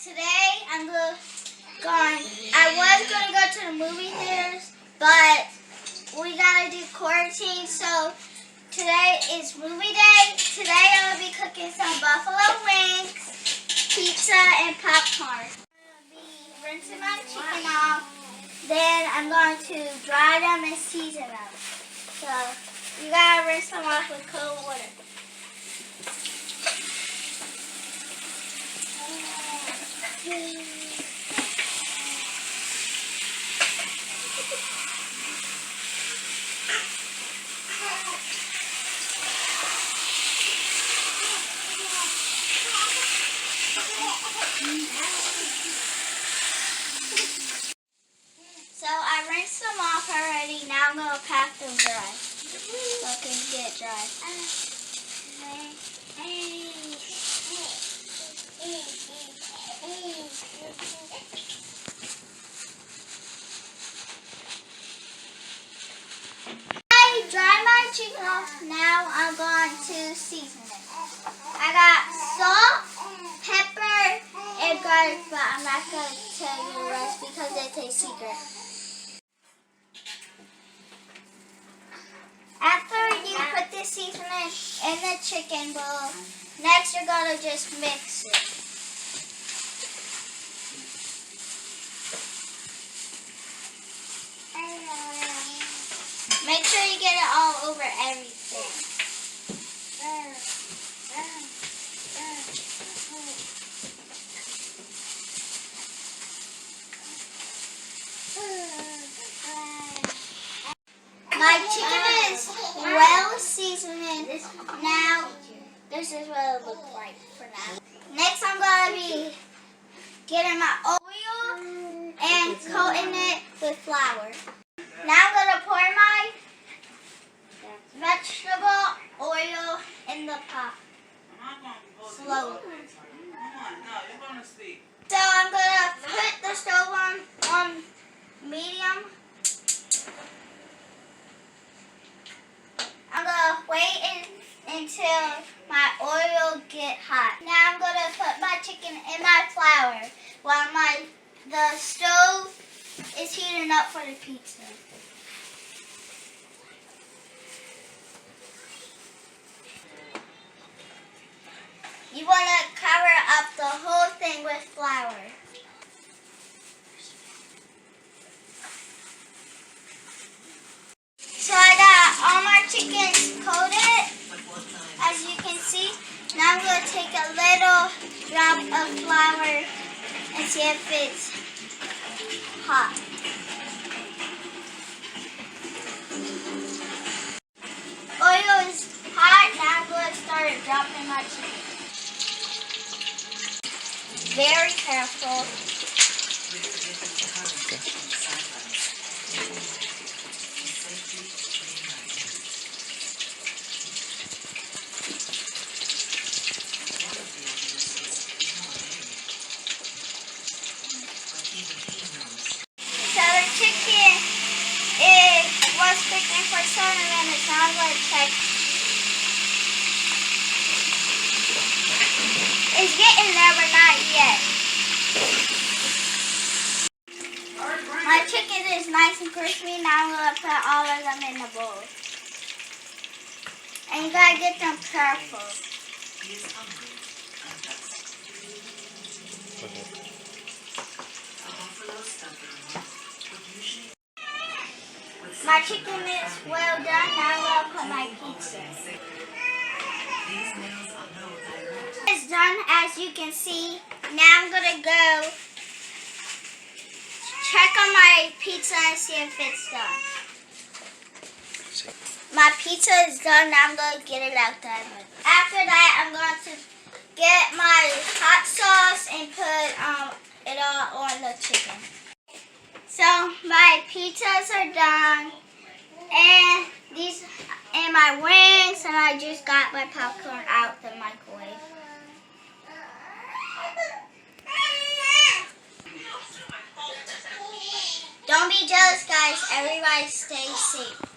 Today I was gonna go to the movie theaters, but we gotta do quarantine, so today is movie day. Today I will be cooking some buffalo wings, pizza, and popcorn. I'm gonna be rinsing my chicken off, then I'm going to dry them and season them. So you gotta rinse them off with cold water. So I rinsed them off already. Now I'm going to pack them dry so I can get dry. I dried my chicken off. Now I'm going to season it. I got salt, pepper, and garlic, but I'm not going to tell you the rest because it's a secret. After you put the seasoning in the chicken bowl, next you're going to just mix it. Make sure you get it all over everything. My chicken is well seasoned. Now, this is what it looks like for now. Next, I'm going to be getting my oil and coating it with flour. Now, I'm going to pour my vegetable oil in the pot slowly. So, I'm going to put the stove on medium. I'm going to wait until my oil get hot. Now I'm going to put my chicken in my flour while the stove is heating up for the pizza. You want to cover up the whole thing with flour. So I got all my chickens coated, as you can see. Now I'm going to take a little drop of flour and see if it's hot. Oil is hot. Now I'm going to start dropping my chicken. Very careful. Chicken was cooking for 7 minutes. Now I'm going to check. It's getting there, but not yet. My chicken is nice and crispy. Now I'm going to put all of them in the bowl. And you got to get them careful. My chicken is well done. Now I'm going to put my pizza. It's done, as you can see. Now I'm going to go check on my pizza and see if it's done. My pizza is done. Now I'm going to get it out the oven. After that, I'm going to get my hot sauce and put it all on the chicken. So my pizzas are done, and these and my wings, and I just got my popcorn out the microwave. Don't be jealous, guys. Everybody stay safe.